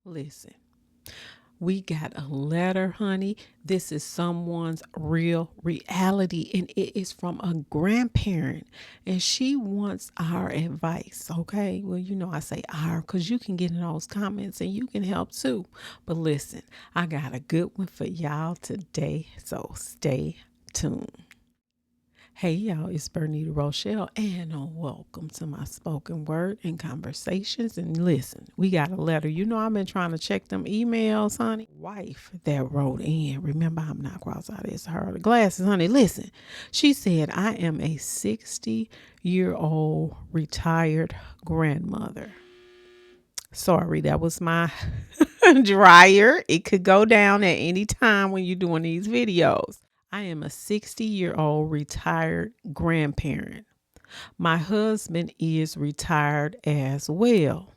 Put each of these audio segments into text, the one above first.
Listen, we got a letter, honey. This is someone's real reality, and it is from a grandparent, and she wants our advice. Okay. Well, I say our because you can get in those comments and you can help too. But listen, I got a good one for y'all today. So stay tuned. Hey y'all, it's Bernita Rochele, and welcome to my spoken word and conversations. And listen, we got a letter. I've been trying to check them emails, honey. Wife that wrote in. Remember, I'm not cross-eyed. It's her. The glasses, honey. Listen, she said, I am a 60-year-old retired grandmother. Sorry, that was my dryer. It could go down at any time when you're doing these videos. I am a 60-year-old retired grandparent. My husband is retired as well.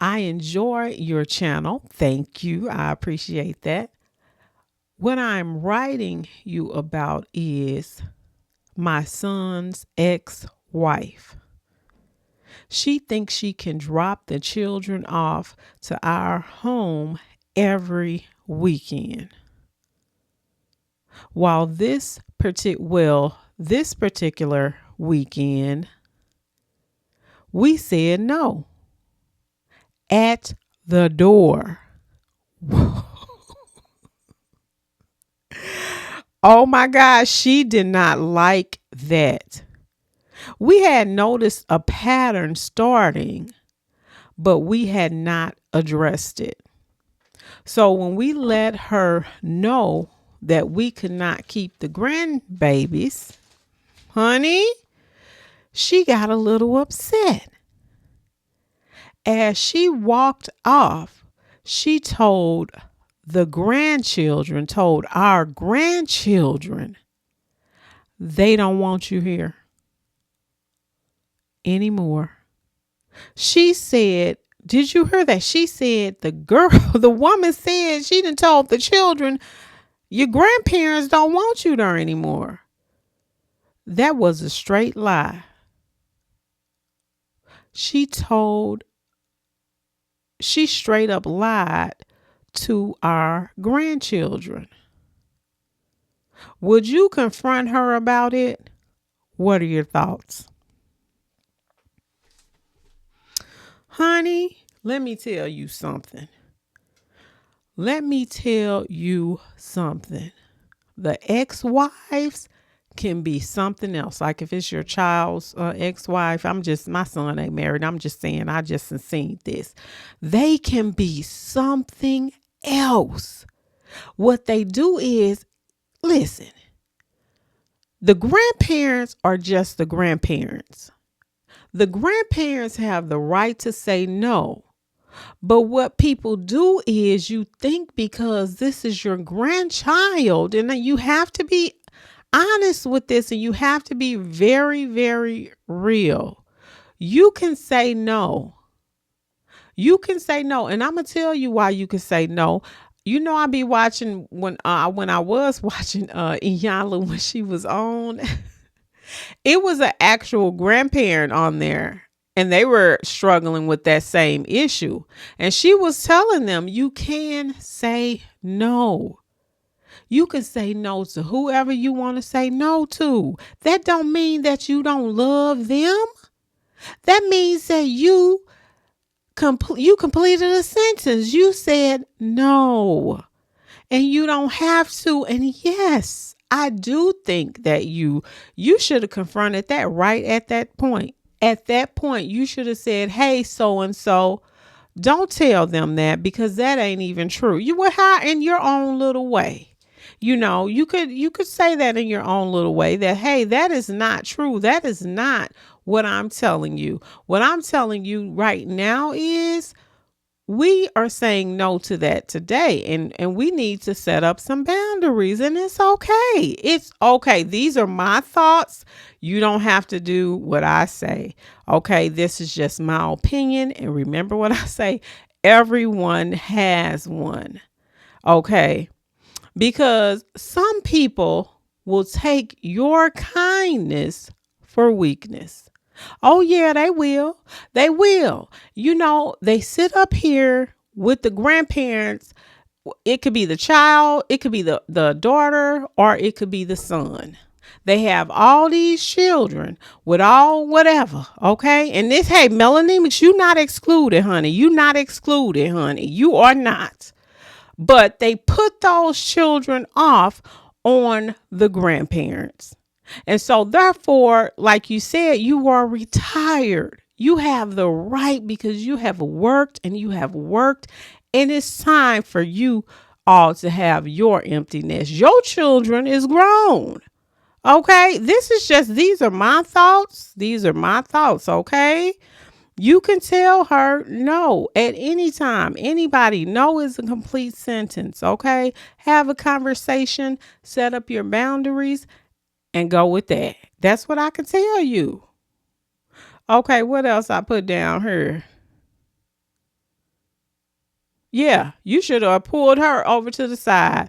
I enjoy your channel. Thank you. I appreciate that. What I'm writing you about is my son's ex-wife. She thinks she can drop the children off to our home every weekend. While this particular weekend, we said no at the door. Oh my gosh, she did not like that. We had noticed a pattern starting, but we had not addressed it. So when we let her know that we could not keep the grandbabies, honey, she got a little upset. As she walked off, she told our grandchildren, they don't want you here anymore. She said, did you hear that? She said the woman said she done told the children, your grandparents don't want you there anymore. That was a straight lie. She straight up lied to our grandchildren. Would you confront her about it? What are your thoughts? Honey, let me tell you something. The ex-wives can be something else. Like if it's your child's ex-wife, my son ain't married. I'm just saying, I just seen this. They can be something else. What they do is, listen, the grandparents are just the grandparents. The grandparents have the right to say no. But what people do is you think because this is your grandchild, and you have to be honest with this, and you have to be very, very real. You can say no. And I'm going to tell you why you can say no. I be watching when I was watching Iyanla when she was on. It was an actual grandparent on there, and they were struggling with that same issue. And she was telling them, you can say no. You can say no to whoever you want to say no to. That don't mean that you don't love them. That means that you completed a sentence. You said no. And you don't have to. And yes, I do think that you should have confronted that right at that point. At that point, you should have said, hey, so-and-so, don't tell them that, because that ain't even true. You were high in your own little way. You could say that in your own little way, that, hey, that is not true. That is not what I'm telling you. What I'm telling you right now is we are saying no to that today, and we need to set up some boundaries, and it's okay. It's okay. These are my thoughts. You don't have to do what I say. Okay. This is just my opinion. And remember what I say, everyone has one. Okay. Because some people will take your kindness for weakness. Oh yeah, they will. They will. They sit up here with the grandparents, it could be the child, it could be the daughter, or it could be the son. They have all these children with all whatever, okay? And this, hey, melanemics, you not excluded, honey. You not excluded, honey. You are not. But they put those children off on the grandparents. And so therefore, like you said, you are retired. You have the right because you have worked and you have worked. And it's time for you all to have your emptiness. Your children is grown. Okay. These are my thoughts. These are my thoughts. Okay. You can tell her no at any time. Anybody, no is a complete sentence. Okay. Have a conversation, set up your boundaries, and go with that. That's what I can tell you. Okay. What else I put down here? Yeah. You should have pulled her over to the side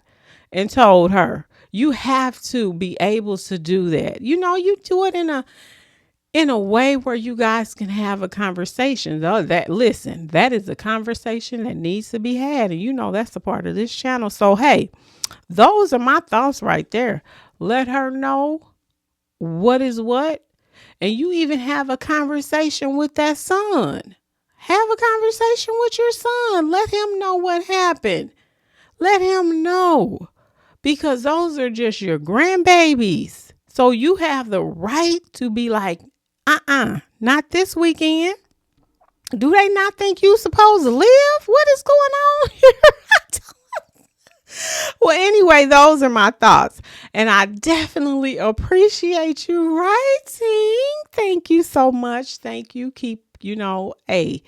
and told her. You have to be able to do that. You know, you do it in a way where you guys can have a conversation. Though that is a conversation that needs to be had. And you know, that's a part of this channel. So, hey, those are my thoughts right there. Let her know what is what. And you even have a conversation with that son. Have a conversation with your son. Let him know what happened. Let him know. Because those are just your grandbabies. So you have the right to be like, not this weekend. Do they not think you supposed to live? What is going on here? Well, anyway, those are my thoughts. And I definitely appreciate you writing. Thank you so much. Thank you. Keep, hey,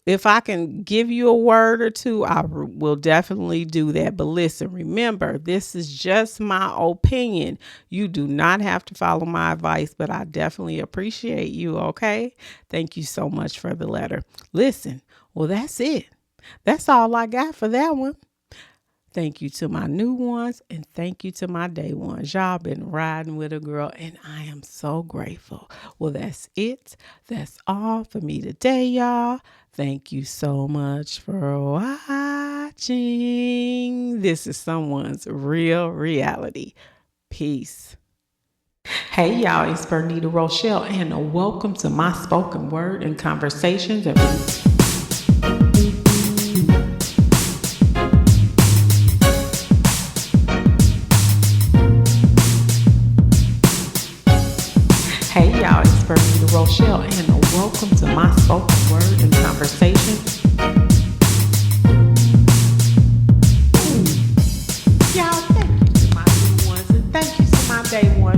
if I can give you a word or two, I will definitely do that. But listen, remember, this is just my opinion. You do not have to follow my advice, but I definitely appreciate you. Okay. Thank you so much for the letter. Listen, well, that's it. That's all I got for that one. Thank you to my new ones and thank you to my day ones. Y'all been riding with a girl and I am so grateful. Well, that's it. That's all for me today, y'all. Thank you so much for watching. This is someone's real reality. Peace. Hey, y'all, it's Bernita Rochele and welcome to my spoken word and conversations. Hey y'all, it's Bernita Rochele and welcome to my spoken word and conversation. Y'all, thank you to my new ones and thank you to my day one.